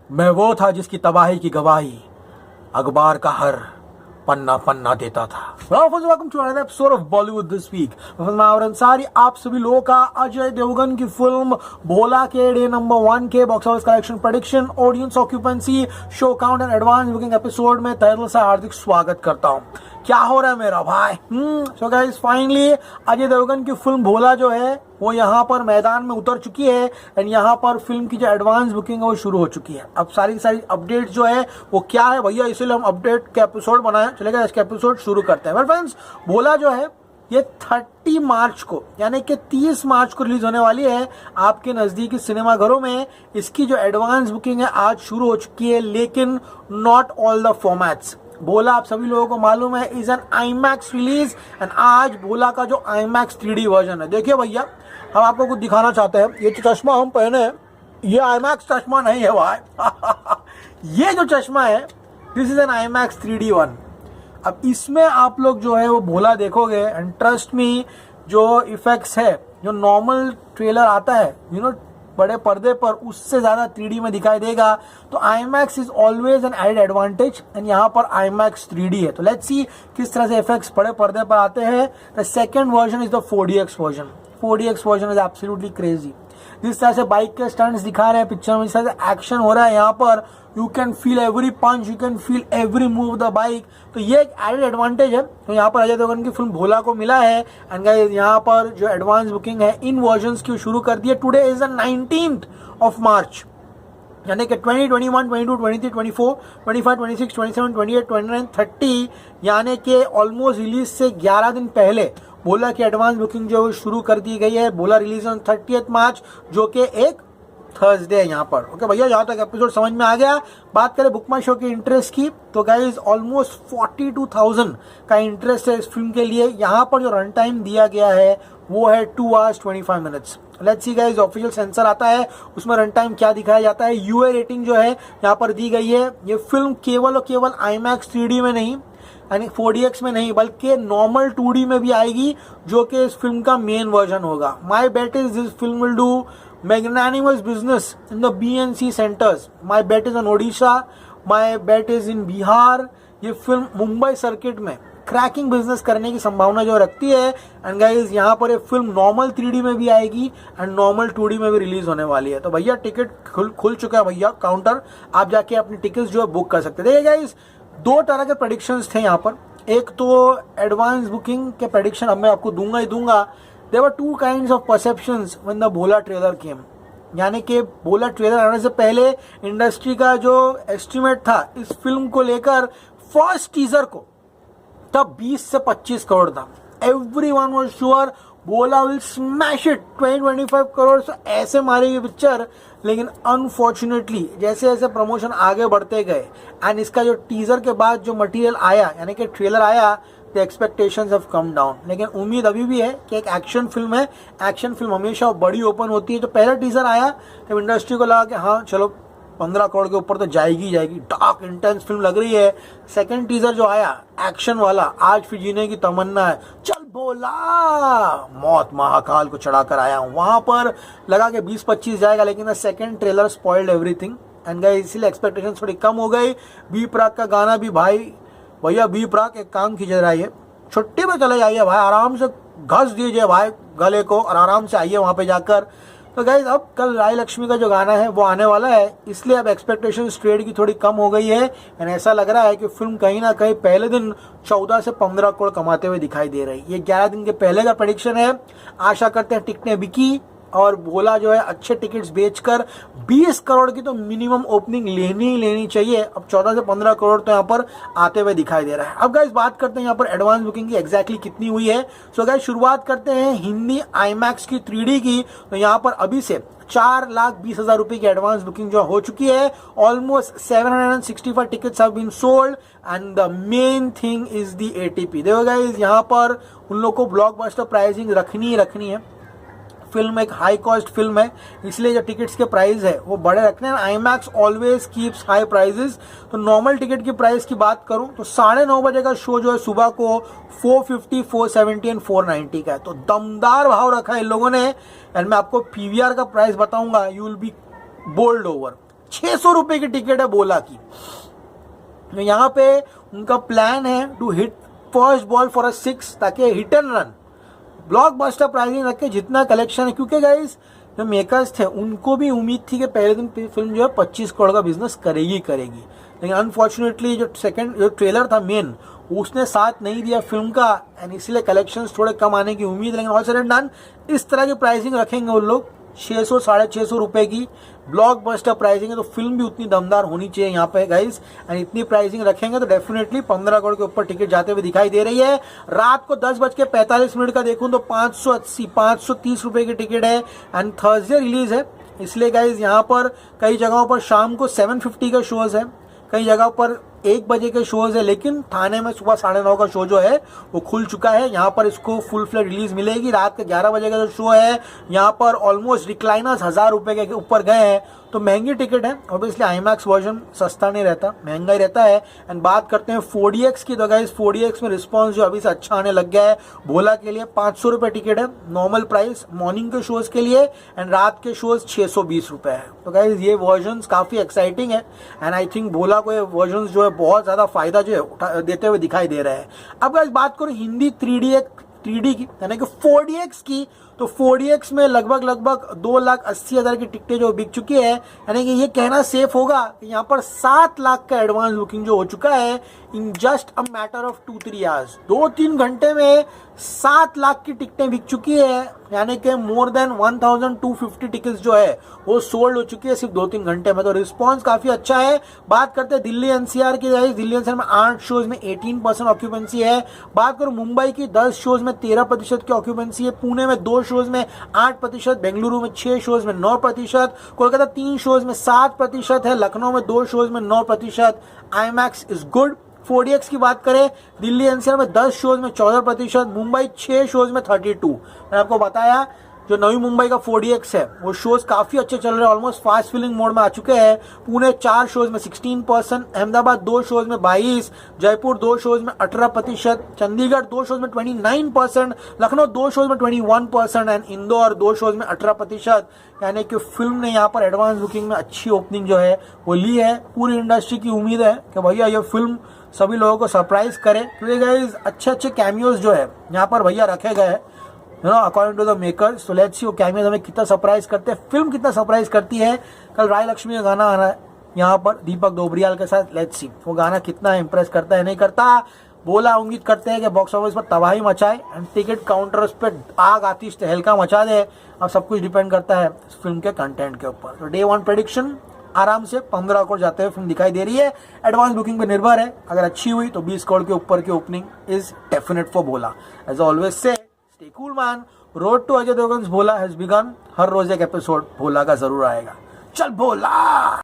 मैं वो था जिसकी तबाही की गवाही अखबार का हर पन्ना पन्ना देता था। Welcome to another episode of Bollywood this week. Ansari आप सभी लोगों का अजय देवगन की फिल्म भोला के डे नंबर 1 के box office collection prediction, audience occupancy, show count and advance booking episode में तहे दिल से हार्दिक स्वागत करता हूं। क्या हो रहा है मेरा भाई? So guys, finally Ajay Devgan की फिल्म भोला जो है वो यहाँ पर मैदान में उतर चुकी है एंड यहाँ पर फिल्म की जो एडवांस बुकिंग है वो शुरू हो चुकी है। अब सारी की सारी अपडेट्स जो है वो क्या है भैया, इसीलिए हम अपडेट के एपिसोड बनाए। चलेगा, इसके एपिसोड शुरू करते हैं। वेल फ्रेंड्स, भोला जो है ये 30 मार्च को यानी कि 30 मार्च को रिलीज होने वाली है आपके नजदीकी सिनेमाघरों में। इसकी जो एडवांस बुकिंग है आज शुरू हो चुकी है, लेकिन नॉट ऑल द फॉर्मेट्स। भोला आप सभी लोगों को मालूम है is an IMAX release and आज भोला का जो आईमैक्स 3D वर्जन है। देखिए भैया, हम आपको कुछ दिखाना चाहते हैं। ये जो चश्मा हम पहने हैं ये आईमैक्स चश्मा नहीं है भाई। ये जो चश्मा है this is an IMAX 3D one. अब इसमें आप लोग जो है वो भोला देखोगे एंड ट्रस्ट मी, जो इफेक्ट्स है, जो नॉर्मल ट्रेलर आता है बड़े पर्दे पर, उससे ज्यादा 3D में दिखाई देगा। तो IMAX is always an added advantage and यहाँ पर IMAX 3D है। तो लेट्स सी किस तरह से इफेक्ट्स बड़े पर्दे पर आते हैं। The second version is the 4DX version. 4DX version is absolutely crazy. जिस तरह से बाइक के स्टंट्स दिखा रहे हैं पिक्चर में, जिस तरह से एक्शन हो रहा है यहाँ पर, you can feel every punch, you can feel every move the bike. तो ये एक एडेड एडवांटेज है तो यहाँ पर अजय देवगन की फिल्म भोला को मिला है। एंड गाइस, यहाँ पर जो एडवांस बुकिंग है इन वर्जन्स की शुरू कर दी है। Today is the 19th of March, यानी कि 20, 21, 22, 23, 24, 25, 26, 27, 28, 29, 30, यानी कि ऑलमोस्ट रिलीज से 11 दिन पहले भोला की एडवांस बुकिंग जो शुरू कर दी गई है। भोला रिलीज ऑन 30th मार्च, जो कि एक थर्सडे है यहाँ पर। ओके भैया, यहाँ तक एपिसोड समझ में आ गया। बात करें बुक माई शो के इंटरेस्ट की तो गाइज ऑलमोस्ट 42,000 का इंटरेस्ट है इस फिल्म के लिए। यहाँ पर जो रन टाइम दिया गया है वो है 2 hours 25 minutes। Let's see guys, official sensor आता है उसमें रन टाइम क्या दिखाया जाता है। UA रेटिंग जो है यहाँ पर दी गई है। ये फिल्म केवल और केवल IMAX 3D में नहीं यानी 4DX में नहीं बल्कि नॉर्मल 2D में भी आएगी, जो कि इस फिल्म का मेन वर्जन होगा। My bet is this film will do magnanimous business in the BNC centers. My bet is on Odisha. My bet is in Bihar. ये फिल्म मुंबई सर्किट में क्रैकिंग बिजनेस करने की संभावना जो रखती है। एंड गाइज, यहाँ पर ये फिल्म नॉर्मल 3D में भी आएगी एंड नॉर्मल 2D में भी रिलीज होने वाली है। तो भैया टिकट खुल चुका है भैया, काउंटर, आप जाके अपनी टिकट्स जो है बुक कर सकते हैं। देखिए गाइज, 2 तरह के प्रेडिक्शंस थे यहाँ पर। एक तो एडवांस बुकिंग के प्रेडिक्शन अब मैं आपको दूंगा ही दूंगा। There were 2 kinds of perceptions when the Bhola trailer came। यानी कि भोला ट्रेलर आने से पहले इंडस्ट्री का जो एस्टिमेट था इस फिल्म को लेकर फर्स्ट टीजर को, तब 20 से 25 करोड़ था। Everyone was sure Bhola will smash it, 20-25 crore से ऐसे मारेगी पिक्चर। लेकिन अनफॉर्चुनेटली जैसे जैसे प्रमोशन आगे बढ़ते गए एंड इसका जो टीजर के बाद जो मटेरियल आया यानी कि ट्रेलर आया, the expectations have come down। लेकिन उम्मीद अभी भी है कि एक एक्शन फिल्म है, एक्शन फिल्म हमेशा बड़ी ओपन होती है। तो पहला टीजर आया तब इंडस्ट्री को लगा कि हाँ चलो 15 करोड़ के ऊपर तो जाएगी जाएगी, डार्क इंटेंस फिल्म लग रही है। सेकंड टीजर जो आया एक्शन वाला, आज फिर जीने की तमन्ना है, चल बोला, मौत महाकाल को चढ़ाकर आया हूँ, वहां पर लगा कि 20-25 जाएगा। लेकिन second trailer spoiled everything and guys, इसीलिए एक्सपेक्टेशन थोड़ी कम हो गई। बी प्राक का गाना भी भाई, भैया बी प्राक एक काम कीजिए, रहिए छुट्टी में चले जाइए भाई, आराम से घस दीजिए भाई गले को और आराम से आइए वहां पे जाकर। तो गाइज, अब कल राय लक्ष्मी का जो गाना है वो आने वाला है, इसलिए अब एक्सपेक्टेशन ट्रेड की थोड़ी कम हो गई है एंड ऐसा लग रहा है कि फिल्म कहीं ना कहीं पहले दिन 14 से 15 करोड़ कमाते हुए दिखाई दे रही है। ये 11 दिन के पहले का प्रेडिक्शन है। आशा करते हैं टिकटें बिकी और भोला जो है अच्छे टिकट्स बेचकर 20 करोड़ की तो मिनिमम ओपनिंग लेनी चाहिए। अब 14 से 15 करोड़ तो यहाँ पर आते हुए दिखाई दे रहा है। अब गाइस, बात करते हैं यहाँ पर एडवांस बुकिंग की एग्जैक्टली कितनी हुई है। सो गाइस, शुरुआत करते हैं हिंदी IMAX की 3D की। तो यहाँ पर अभी से 4,20,000 रुपए की एडवांस बुकिंग जो हो चुकी है। Almost 765 tickets have been sold and the main thing is the ATP। देखो गाइस, यहाँ पर उन लोग को ब्लॉकबस्टर प्राइसिंग रखनी है। फिल्म एक हाई कॉस्ट फिल्म है, इसलिए जो टिकट्स के प्राइस है वो बड़े रखने हैं। IMAX always keeps high prices. तो नॉर्मल टिकट की प्राइस की बात करूं तो 9:30 बजे का शो जो है सुबह को 450, 470 एंड 490 का है। तो दमदार भाव रखा है इन लोगों ने। एंड मैं आपको PVR का प्राइस बताऊंगा, you will be bowled over. ₹600 की टिकट है भोला की। तो यहाँ पे उनका प्लान है to hit first ball for a 6 ताकि hit and run blockbuster pricing रख के जितना कलेक्शन है, क्योंकि गाइस जो मेकर्स थे उनको भी उम्मीद थी कि पहले दिन फिल्म जो है 25 करोड़ का बिजनेस करेगी, लेकिन अनफॉर्चुनेटली जो ट्रेलर था मेन उसने साथ नहीं दिया फिल्म का, एंड इसलिए कलेक्शंस थोड़े कम आने की उम्मीद। लेकिन ऑल सेड एंड डन इस तरह की प्राइसिंग रखेंगे उन लोग 600 ₹650 रुपए की ब्लॉकबस्टर प्राइसिंग है, तो फिल्म भी उतनी दमदार होनी चाहिए यहाँ पे गाइस, एंड इतनी प्राइसिंग रखेंगे तो डेफिनेटली 15 करोड़ के ऊपर टिकट जाते हुए दिखाई दे रही है। रात को 10:45 का देखूं तो 530 रुपए की टिकट है, एंड थर्सडे रिलीज है, इसलिए गाइस यहाँ पर कई जगहों पर शाम को 7:50 का शोज है, कई जगह पर 1 बजे के शोज है, लेकिन थाने में सुबह 9:30 का शो जो है वो खुल चुका है। यहाँ पर इसको फुल फ्लेज रिलीज मिलेगी। रात के 11 बजे का जो शो है यहाँ पर ऑलमोस्ट रिक्लाइनर्स ₹1000 के ऊपर गए हैं, तो महंगी टिकट है। ऑब्वियसली आईमैक्स वर्जन सस्ता नहीं रहता, महंगा ही रहता है। एंड बात करते हैं 4DX की, तो गाइस 4DX में रिस्पॉन्स जो अभी से अच्छा आने लग गया है। भोला के लिए ₹500 टिकट है नॉर्मल प्राइस मॉर्निंग के शोज के लिए, एंड रात के शोज ₹620 है। तो गाइस ये वर्जन काफी एक्साइटिंग है, एंड आई थिंक भोला को ये वर्जन जो है बहुत ज्यादा फायदा जो है देते हुए दिखाई दे रहा है। अब गाइस बात करो हिंदी 3D की, यानी कि 4DX की, तो 4DX में लगभग 2,80,000 की टिकटें जो बिक चुकी है, यानी कि ये कहना सेफ होगा कि यहाँ पर 7 लाख का एडवांस बुकिंग जो हो चुका है in just a matter of 2-3 hours. 2-3 घंटे में 7 लाख की टिकटें बिक चुकी है, यानी कि मोर देन 1250 टिकट्स जो है वो सोल्ड हो चुकी है सिर्फ 2-3 घंटे में, तो रिस्पॉन्स काफी अच्छा है। बात करते हैं दिल्ली NCR की, दिल्ली NCR में 8 शोज में 18% ऑक्यूपेंसी है। बात करो मुंबई की 10 शोज में 13% की ऑक्यूपेंसी है, पुणे में 2 शोज में 8%, बेंगलुरु में 6 शोज में 9%, कोलकाता 3 शोज में 7% है, लखनऊ में 2 शोज में 9%। IMAX is good. 4DX की बात करें दिल्ली NCR में 10 शोज में 14%, मुंबई 6 शोज में 32। मैंने आपको बताया जो नवी मुंबई का 4DX है वो शोज काफी अच्छे चल रहे हैं, ऑलमोस्ट फास्ट फिलिंग मोड में आ चुके हैं। पुणे 4 शोज में 16%, अहमदाबाद 2 शोज में 22%, जयपुर 2 शोज में 18%, चंडीगढ़ 2 शोज में 29%, लखनऊ 2 शोज में 21%, एंड इंदौर 2 शोज में 18%। यानी कि फिल्म ने यहाँ पर एडवांस बुकिंग में अच्छी ओपनिंग जो है वो ली है। पूरी इंडस्ट्री की उम्मीद है कि भैया ये फिल्म सभी लोगों को सरप्राइज करे, क्योंकि गाइस अच्छे कैमियोज जो है यहाँ पर भैया रखे गए हैं according to the makers. So let's see वो कैमियोज हमें कितना सरप्राइज करते हैं, फिल्म कितना सरप्राइज करती है। कल राय लक्ष्मी का गाना आना है यहाँ पर दीपक डोबरियाल के साथ, लेट्स सी वो गाना कितना इंप्रेस करता है नहीं करता। बोला उम्मीद करते हैं कि बॉक्स ऑफिस पर तबाही मचाए एंड टिकट काउंटर्स पे आग आतिश तहलका मचा दे। अब सब कुछ डिपेंड करता है इस फिल्म के कंटेंट के ऊपर। तो डे 1 प्रेडिक्शन आराम से 15 करोड़ जाते हुए फिल्म दिखाई दे रही है। एडवांस बुकिंग पे निर्भर है, अगर अच्छी हुई तो 20 करोड़ के ऊपर की opening is definite for Bhola. As always say stay cool man, road to Ajay Devgan's Bhola has began. हर रोज एक एपिसोड भोला का जरूर आएगा। चल भोला।